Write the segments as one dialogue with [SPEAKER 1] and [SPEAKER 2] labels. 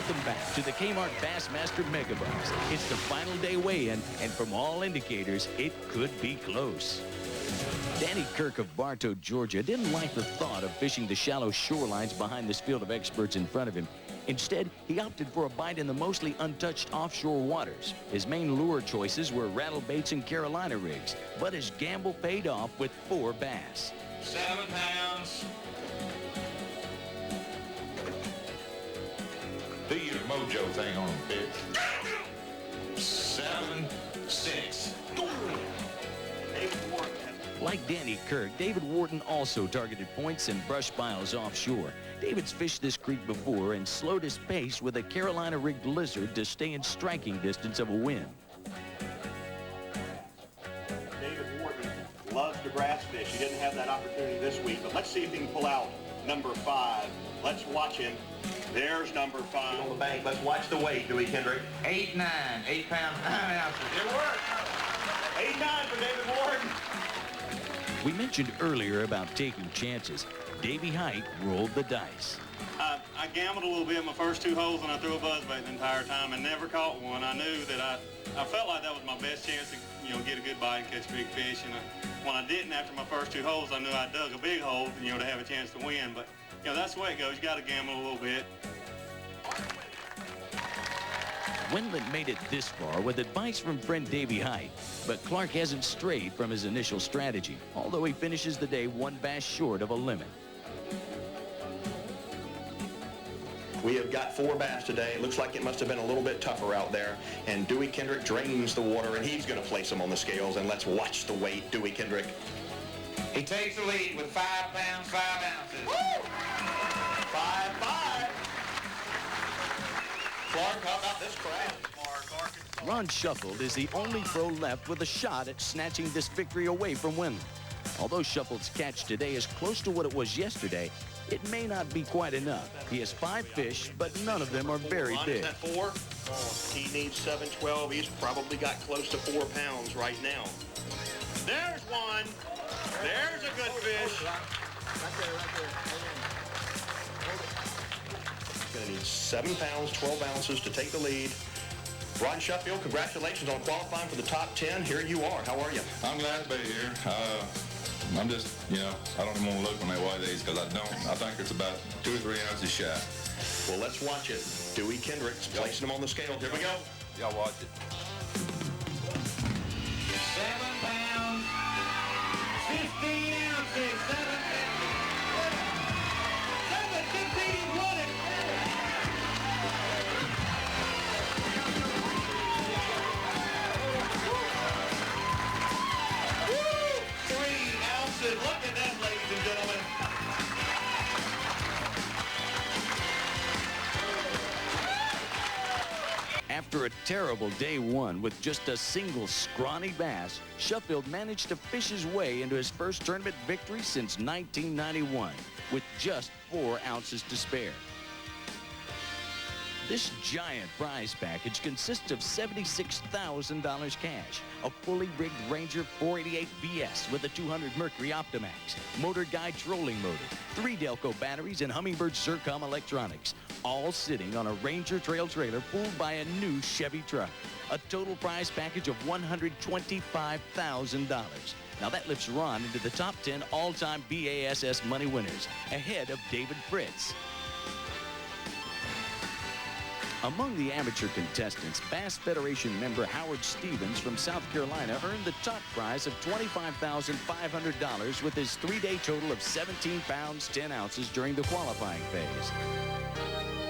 [SPEAKER 1] Welcome back to the Kmart Bassmaster Megabucks. It's the final day weigh-in, and from all indicators, it could be close. Danny Kirk of Bartow, Georgia, didn't like the thought of fishing the shallow shorelines behind this field of experts in front of him. Instead, he opted for a bite in the mostly untouched offshore waters. His main lure choices were rattle baits and Carolina rigs, but his gamble paid off with 4 bass.
[SPEAKER 2] 7 pounds. Do your mojo thing on them, bitch. 7, 6.
[SPEAKER 1] Like Danny Kirk, David Wharton also targeted points and brush piles offshore. David's fished this creek before and slowed his pace with a Carolina rigged lizard to stay in striking distance of a wind.
[SPEAKER 3] David Wharton loves to grass fish. He didn't have that opportunity this week, but let's see if he can pull out number 5. Let's watch him. There's number 5 on the bank. Let's watch the weight, Dewey Kendrick.
[SPEAKER 2] 8, 9, 8 pounds, 9 ounces. It worked.
[SPEAKER 3] 8-9 for David Wharton.
[SPEAKER 1] We mentioned earlier about taking chances. Davey Height rolled the dice.
[SPEAKER 4] I gambled a little bit in my first 2 holes, and I threw a buzzbait the entire time and never caught one. I knew that I felt like that was my best chance to, get a good bite and catch big fish. And when I didn't after my first 2 holes, I knew I dug a big hole, to have a chance to win. But that's the way it goes. You got to gamble a little bit.
[SPEAKER 1] Wendlandt made it this far with advice from friend Davey Height, but Clark hasn't strayed from his initial strategy, although he finishes the day 1 bass short of a limit.
[SPEAKER 3] We have got 4 bass today. It looks like it must have been a little bit tougher out there. And Dewey Kendrick drains the water, and he's going to place them on the scales. And let's watch the weight, Dewey Kendrick.
[SPEAKER 2] He takes the lead with 5 pounds, 5 ounces.
[SPEAKER 3] Woo! 5-5. Clark, how about this crowd?
[SPEAKER 1] Ron Shuffield is the only pro left with a shot at snatching this victory away from Wendlandt. Although Shuffield's catch today is close to what it was yesterday, it may not be quite enough. He has 5 fish, but none of them are very big.
[SPEAKER 3] Is that 4? He needs 7, 12. He's probably got close to 4 pounds right now. There's one. There's a good fish. Going to need 7 pounds, 12 ounces to take the lead. Ron Shuffield, congratulations on qualifying for the top 10. Here you are. How are you?
[SPEAKER 5] I'm glad to be here. I'm just, I don't even want to look when they weigh these because I don't. I think it's about 2 or 3 ounces shy.
[SPEAKER 3] Well, let's watch it. Dewey Kendrick's placing them on the scale. Here we go.
[SPEAKER 5] Y'all watch it.
[SPEAKER 2] 7 pounds, 15 ounces, 715, won it. 3 ounces. Look at that, ladies and gentlemen.
[SPEAKER 1] After a terrible day 1 with just a single scrawny bass, Shuffield managed to fish his way into his first tournament victory since 1991 with just 4 ounces to spare. This giant prize package consists of $76,000 cash, a fully rigged Ranger 488 VS with a 200 Mercury Optimax, Motor Guide trolling motor, 3 Delco batteries, and Humminbird Zircom electronics, all sitting on a Ranger trail trailer pulled by a new Chevy truck. A total prize package of $125,000. Now that lifts Ron into the top 10 all-time BASS money winners, ahead of David Fritz. Among the amateur contestants, Bass Federation member Howard Stevens from South Carolina earned the top prize of $25,500 with his 3-day total of 17 pounds, 10 ounces during the qualifying phase.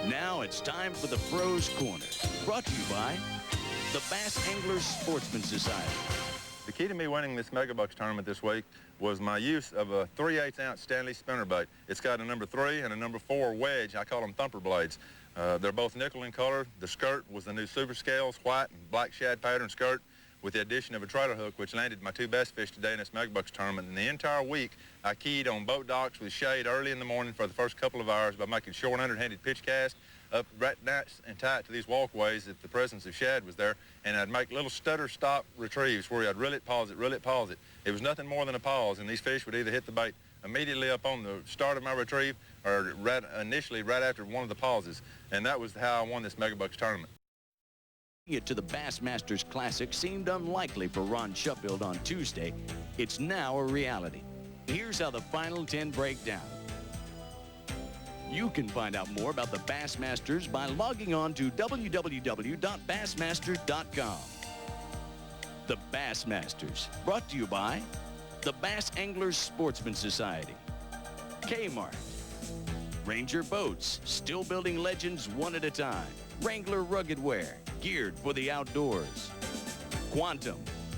[SPEAKER 1] Now it's time for the Pros Corner, brought to you by the Bass Anglers Sportsman Society.
[SPEAKER 5] The key to me winning this Megabucks tournament this week was my use of a 3/8 ounce Stanley spinnerbait. It's got a number 3 and a number 4 wedge. I call them thumper blades. They're both nickel in color. The skirt was the new Super Scales white and black shad pattern skirt with the addition of a trailer hook, which landed my 2 best fish today in this Megabucks tournament. And the entire week, I keyed on boat docks with shade early in the morning for the first couple of hours by making short underhanded pitch cast up right nice and tight to these walkways if the presence of shad was there. And I'd make little stutter stop retrieves where I'd reel it, pause it, It was nothing more than a pause, and these fish would either hit the bait immediately up on the start of my retrieve or initially right after one of the pauses. And that was how I won this Megabucks tournament.
[SPEAKER 1] It to the Bassmasters Classic seemed unlikely for Ron Sheffield on Tuesday. It's now a reality. Here's how the final 10 break down. You can find out more about the Bassmasters by logging on to www.bassmasters.com. The Bassmasters, brought to you by the Bass Anglers Sportsman Society, Kmart, Ranger Boats, still building legends one at a time, Wrangler Rugged Wear, geared for the outdoors, Quantum,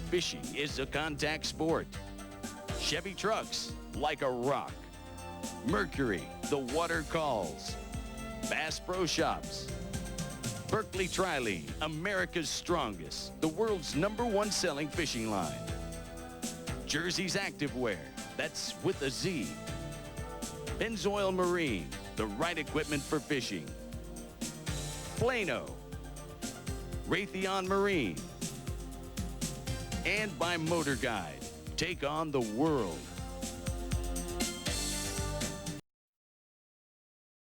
[SPEAKER 1] fishing is a contact sport, Chevy Trucks, like a rock, Mercury, the water calls, Bass Pro Shops, Berkeley Trilene, America's strongest, the world's #1 selling fishing line, Jersey's Activewear, that's with a Z, Pennzoil Marine, the right equipment for fishing, Plano, Raytheon Marine, and by Motor Guide, take on the world.